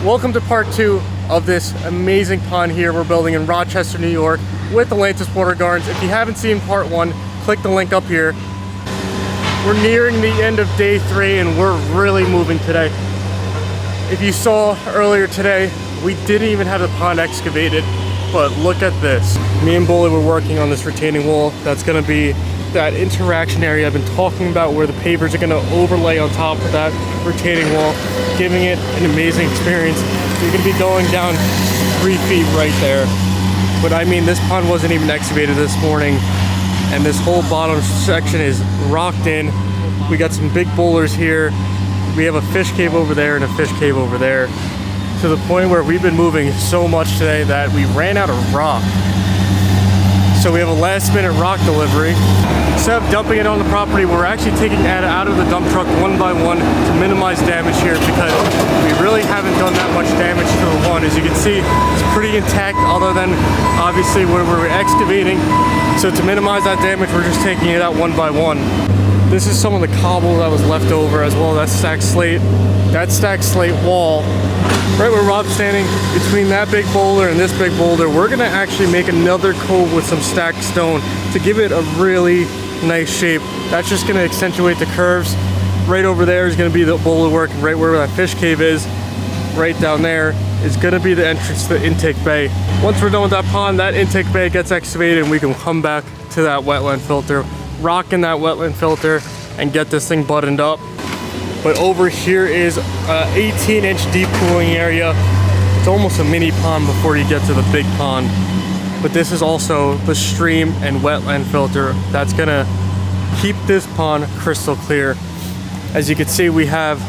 Welcome to part 2 of this amazing pond here we're building in Rochester, New York with Atlantis Water Gardens. If you haven't seen part 1, click the link up here. We're nearing the end of day 3 and we're really moving today. If you saw earlier today, we didn't even have the pond excavated, but look at this. Me and Bully were working on this retaining wall. That's gonna be that interaction area I've been talking about, where the pavers are gonna overlay on top of that retaining wall, giving it an amazing experience. You're gonna be going down 3 feet right there. But I mean, this pond wasn't even excavated this morning, and this whole bottom section is rocked in. We got some big boulders here. We have a fish cave over there and a fish cave over there, to the point where we've been moving so much today that we ran out of rock. So we have a last minute rock delivery. Instead of dumping it on the property, we're actually taking it out of the dump truck one by one to minimize damage here, because we really haven't done that much damage to the lawn. As you can see, it's pretty intact other than obviously where we're excavating. So to minimize that damage, we're just taking it out one by one. This is some of the cobble that was left over, as well as that stacked slate. That stacked slate wall, right where Rob's standing, between that big boulder and this big boulder, we're gonna actually make another cove with some stacked stone to give it a really nice shape. That's just gonna accentuate the curves. Right over there is gonna be the boulder work, and right where that fish cave is, right down there, is gonna be the entrance to the intake bay. Once we're done with that pond, that intake bay gets excavated and we can come back to that wetland filter, rock in that wetland filter, and get this thing buttoned up. But over here is an 18-inch deep pooling area. It's almost a mini pond before you get to the big pond. But this is also the stream and wetland filter that's gonna keep this pond crystal clear. As you can see, we have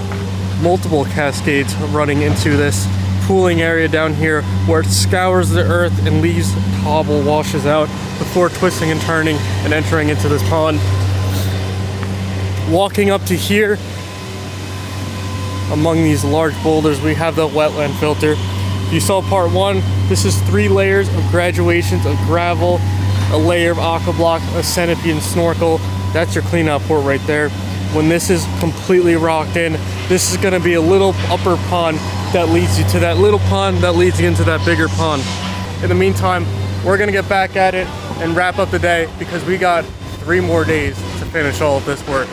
multiple cascades running into this pooling area down here, where it scours the earth and leaves cobble washes out before twisting and turning and entering into this pond. Walking up to here, among these large boulders, we have the wetland filter. You saw part 1, this is 3 layers of graduations of gravel, a layer of aqua block, a centipede and snorkel. That's your cleanout port right there. When this is completely rocked in, this is gonna be a little upper pond that leads you to that little pond that leads you into that bigger pond. In the meantime, we're gonna get back at it and wrap up the day, because we got 3 more days to finish all of this work.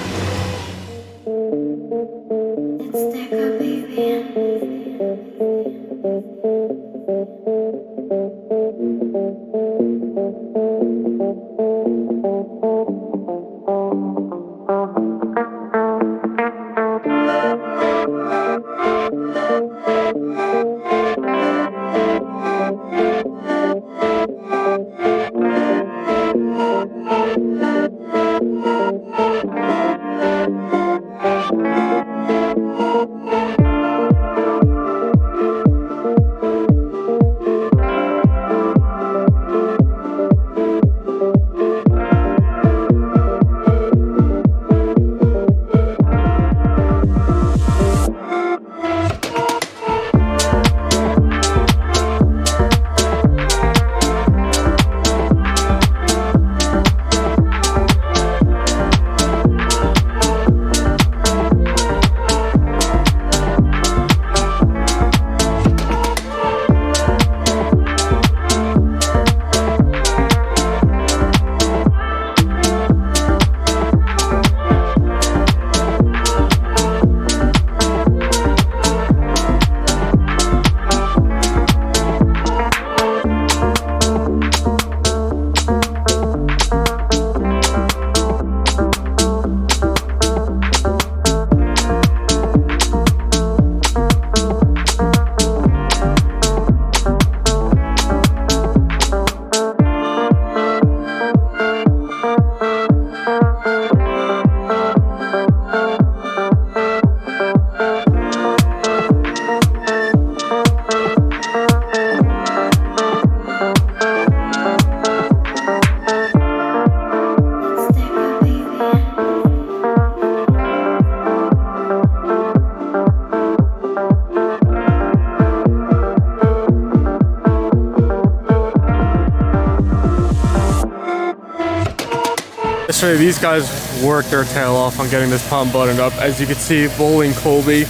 Trust me, these guys worked their tail off on getting this pond buttoned up. As you can see, Bowling Colby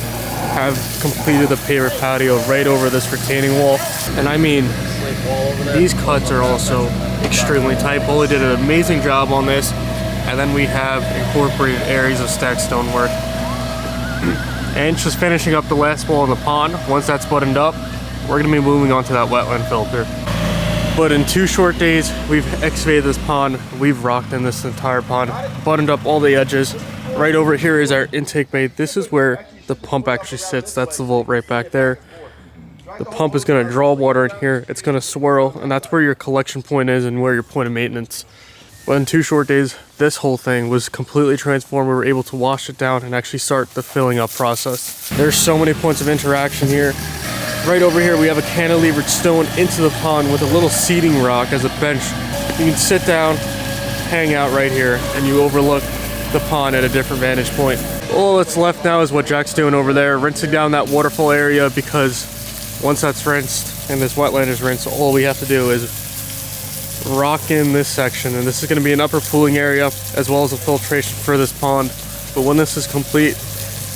have completed the paver patio right over this retaining wall. And I mean, these cuts are also extremely tight. Bully did an amazing job on this. And then we have incorporated areas of stacked stonework. And just finishing up the last wall in the pond. Once that's buttoned up, we're gonna be moving on to that wetland filter. But in 2 short days, we've excavated this pond. We've rocked in this entire pond, buttoned up all the edges. Right over here is our intake bay. This is where the pump actually sits. That's the vault right back there. The pump is gonna draw water in here. It's gonna swirl, and that's where your collection point is and where your point of maintenance. But in 2 short days, this whole thing was completely transformed. We were able to wash it down and actually start the filling up process. There's so many points of interaction here. Right over here, we have a cantilevered stone into the pond with a little seating rock as a bench. You can sit down, hang out right here, and you overlook the pond at a different vantage point. All that's left now is what Jack's doing over there, rinsing down that waterfall area, because once that's rinsed and this wetland is rinsed, all we have to do is rock in this section. And this is going to be an upper pooling area as well as a filtration for this pond. But when this is complete,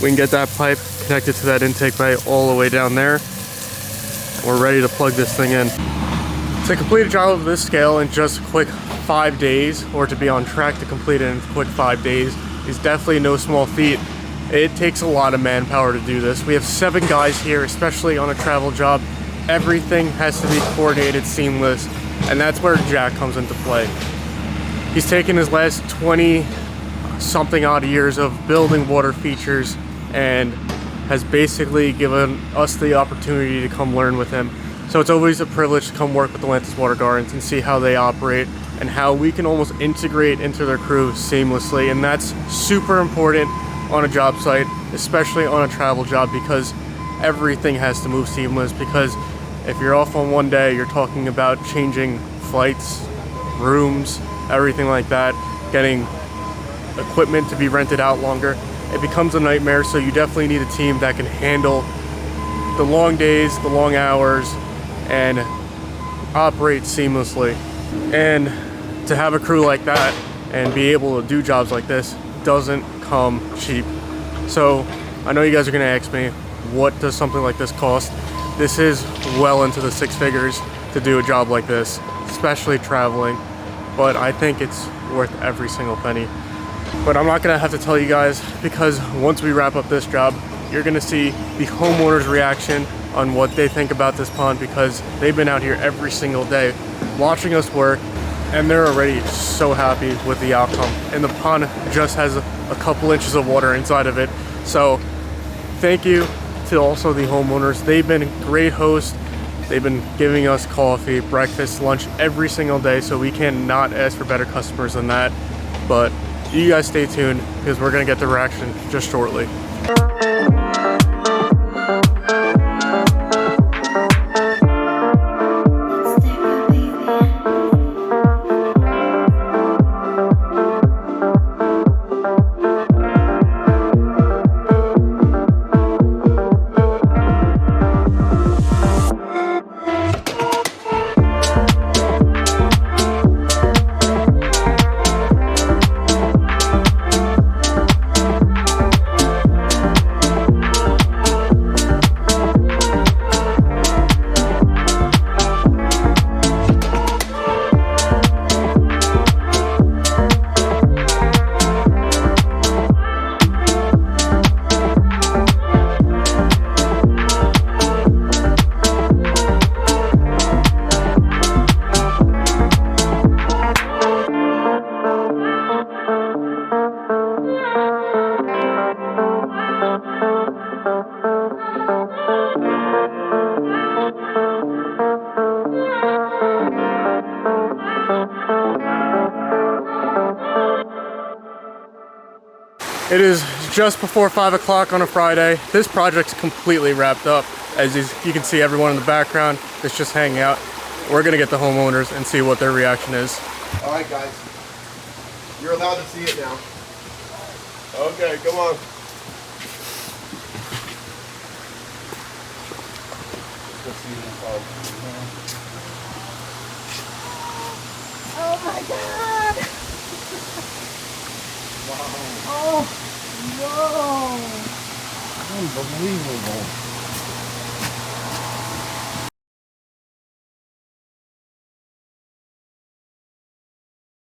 we can get that pipe connected to that intake bay all the way down there. We're ready to plug this thing in. To complete a job of this scale in just a quick 5 days, or to be on track to complete it in a quick 5 days, is definitely no small feat. It takes a lot of manpower to do this. We have 7 guys here, especially on a travel job. Everything has to be coordinated, seamless, and that's where Jack comes into play. He's taken his last 20 something odd years of building water features and has basically given us the opportunity to come learn with him. So it's always a privilege to come work with the Atlantis Water Gardens and see how they operate and how we can almost integrate into their crew seamlessly. And that's super important on a job site, especially on a travel job, because everything has to move seamless. Because if you're off on one day, you're talking about changing flights, rooms, everything like that, getting equipment to be rented out longer. It becomes a nightmare, so you definitely need a team that can handle the long days, the long hours, and operate seamlessly. And to have a crew like that and be able to do jobs like this doesn't come cheap. So I know you guys are gonna ask me, what does something like this cost? This is well into the 6 figures to do a job like this, especially traveling, but I think it's worth every single penny. But I'm not gonna have to tell you guys, because once we wrap up this job, you're gonna see the homeowner's reaction on what they think about this pond, because they've been out here every single day watching us work, and they're already so happy with the outcome. And the pond just has a couple inches of water inside of it. So thank you to also the homeowners. They've been great hosts. They've been giving us coffee, breakfast, lunch every single day, so we cannot ask for better customers than that. But you guys stay tuned, because we're gonna get the reaction just shortly. It is just before 5 o'clock on a Friday. This project's completely wrapped up. As you can see, everyone in the background is just hanging out. We're gonna get the homeowners and see what their reaction is. All right, guys. You're allowed to see it now. Okay, come on. Oh my God! Oh, no. Unbelievable.